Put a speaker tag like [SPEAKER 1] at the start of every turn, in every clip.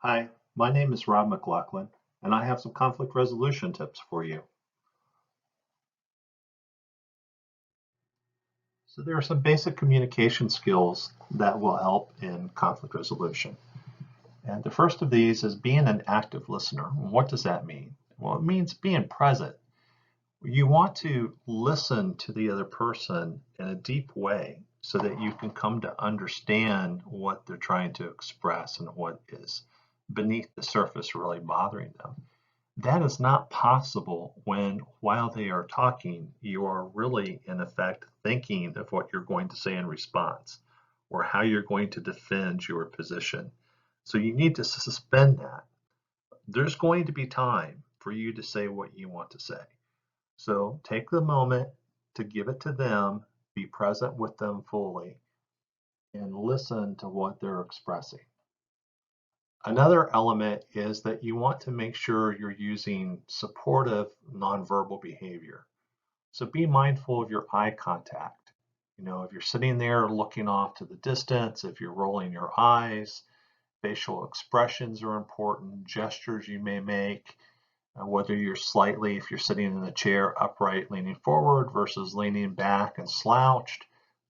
[SPEAKER 1] Hi, my name is Rob McLaughlin, and I have some conflict resolution tips for you. So, there are some basic communication skills that will help in conflict resolution. And the first of these is being an active listener. What does that mean? Well, it means being present. You want to listen to the other person in a deep way so that you can come to understand what they're trying to express and what is beneath the surface really bothering them. That is not possible when, while they are talking, you are really, in effect, thinking of what you're going to say in response or how you're going to defend your position. So you need to suspend that. There's going to be time for you to say what you want to say. So take the moment to give it to them, be present with them fully, and listen to what they're expressing. Another element is that you want to make sure you're using supportive nonverbal behavior. So be mindful of your eye contact. If you're sitting there looking off to the distance, if you're rolling your eyes, facial expressions are important, gestures you may make, whether you're slightly, if you're sitting in a chair upright, leaning forward versus leaning back and slouched.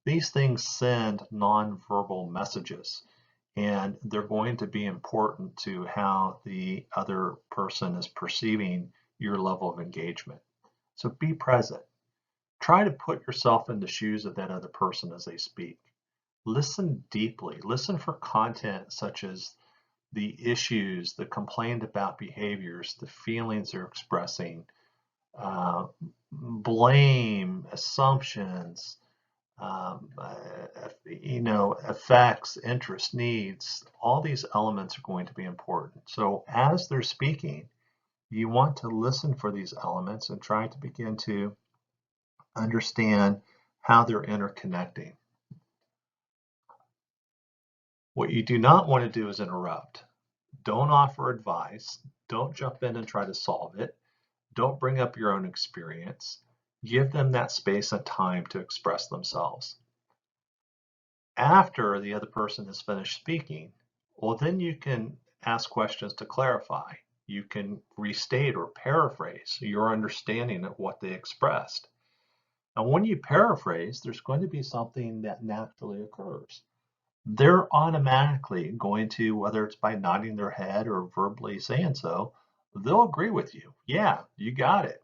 [SPEAKER 1] These things send nonverbal messages, and they're going to be important to how the other person is perceiving your level of engagement. So be present. Try to put yourself in the shoes of that other person as they speak. Listen deeply. Listen for content such as the issues, the complained about behaviors, the feelings they're expressing, uh, blame, assumptions, effects, interest, needs. All these elements are going to be important. So as they're speaking, you want to listen for these elements and try to begin to understand how they're interconnecting. What you do not want to do is interrupt. Don't offer advice. Don't jump in and try to solve it. Don't bring up your own experience. Give them that space and time to express themselves. After the other person has finished speaking, well, then you can ask questions to clarify. You can restate or paraphrase your understanding of what they expressed. And when you paraphrase, there's going to be something that naturally occurs. They're automatically going to, whether it's by nodding their head or verbally saying so, they'll agree with you. Yeah, you got it.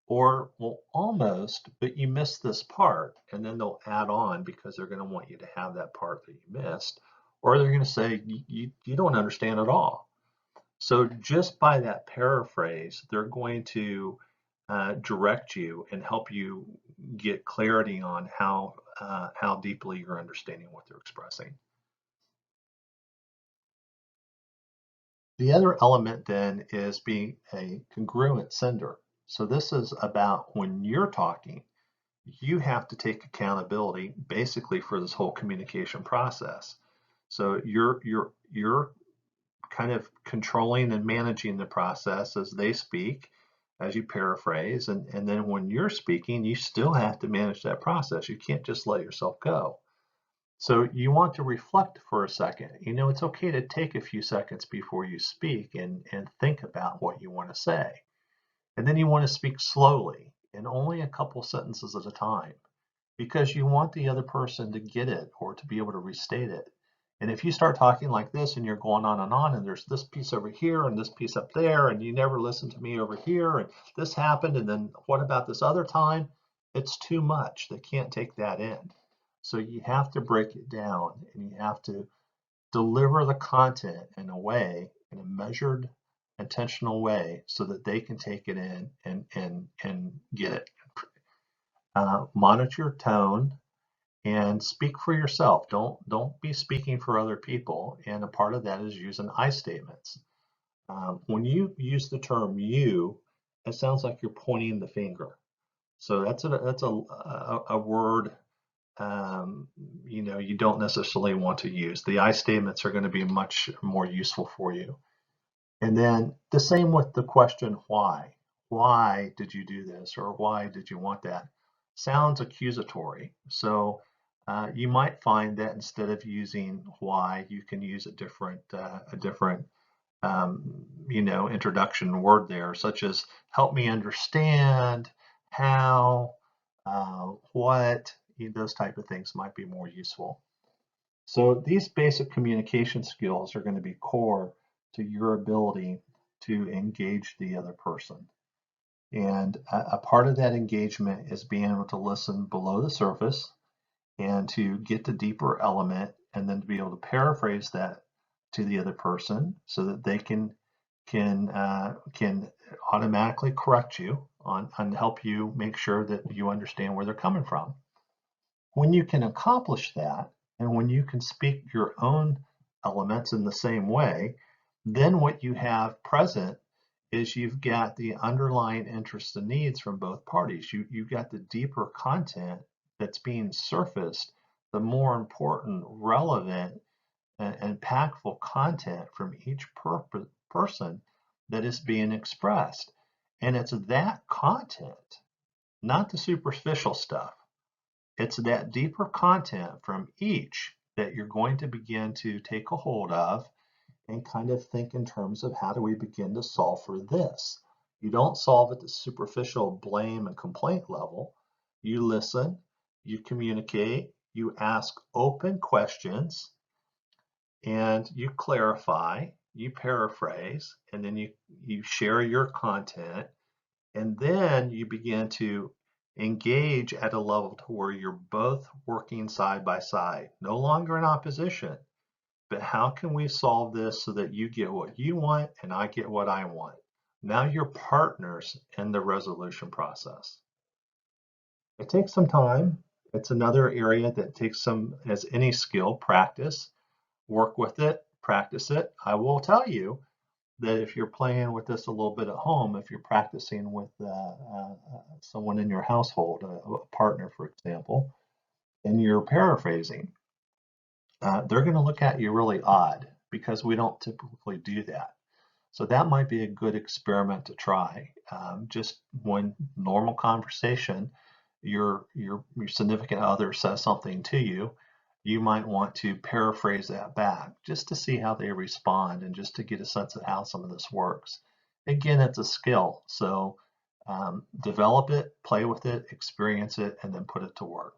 [SPEAKER 1] Or, well, almost, but you missed this part. And then they'll add on because they're going to want you to have that part that you missed. Or they're going to say, you don't understand at all. So just by that paraphrase, they're going to direct you and help you get clarity on how deeply you're understanding what they're expressing. The other element then is being a congruent sender. So this is about when you're talking, you have to take accountability basically for this whole communication process. So you're kind of controlling and managing the process as they speak, as you paraphrase, and then when you're speaking, you still have to manage that process. You can't just let yourself go. So you want to reflect for a second. It's okay to take a few seconds before you speak and think about what you want to say. And then you want to speak slowly and only a couple sentences at a time because you want the other person to get it or to be able to restate it. And if you start talking like this and you're going on, and there's this piece over here and this piece up there, and you never listen to me over here, and this happened, and then what about this other time? It's too much. They can't take that in. So you have to break it down and you have to deliver the content in a way, in a measured, intentional way, so that they can take it in and get it. Monitor your tone and speak for yourself. Don't be speaking for other people. And a part of that is using I statements. When you use the term "you," it sounds like you're pointing the finger. So that's a word you don't necessarily want to use. The I statements are going to be much more useful for you. And then the same with the question why. Why did you do this or why did you want that? Sounds accusatory. So you might find that instead of using why, you can use a different introduction word there, such as help me understand, how, what, those type of things might be more useful. So these basic communication skills are going to be core to your ability to engage the other person. And a part of that engagement is being able to listen below the surface and to get the deeper element, and then to be able to paraphrase that to the other person so that they can automatically correct you on and help you make sure that you understand where they're coming from. When you can accomplish that, and when you can speak your own elements in the same way, then what you have present is you've got the underlying interests and needs from both parties. You've got the deeper content that's being surfaced, the more important, relevant, and impactful content from each person that is being expressed. And it's that content, not the superficial stuff. It's that deeper content from each that you're going to begin to take a hold of and kind of think in terms of how do we begin to solve for this. You don't solve at the superficial blame and complaint level. You listen, you communicate, you ask open questions, and you clarify, you paraphrase, and then you share your content, and then you begin to engage at a level to where you're both working side by side, no longer in opposition, but how can we solve this so that you get what you want and I get what I want? Now you're partners in the resolution process. It takes some time. It's another area that takes some, as any skill, practice. Work with it, practice it. I will tell you that if you're playing with this a little bit at home, if you're practicing with someone in your household, a partner, for example, and you're paraphrasing, they're going to look at you really odd because we don't typically do that. So that might be a good experiment to try. Just when normal conversation, your significant other says something to you, you might want to paraphrase that back just to see how they respond and just to get a sense of how some of this works. Again, it's a skill. So develop it, play with it, experience it, and then put it to work.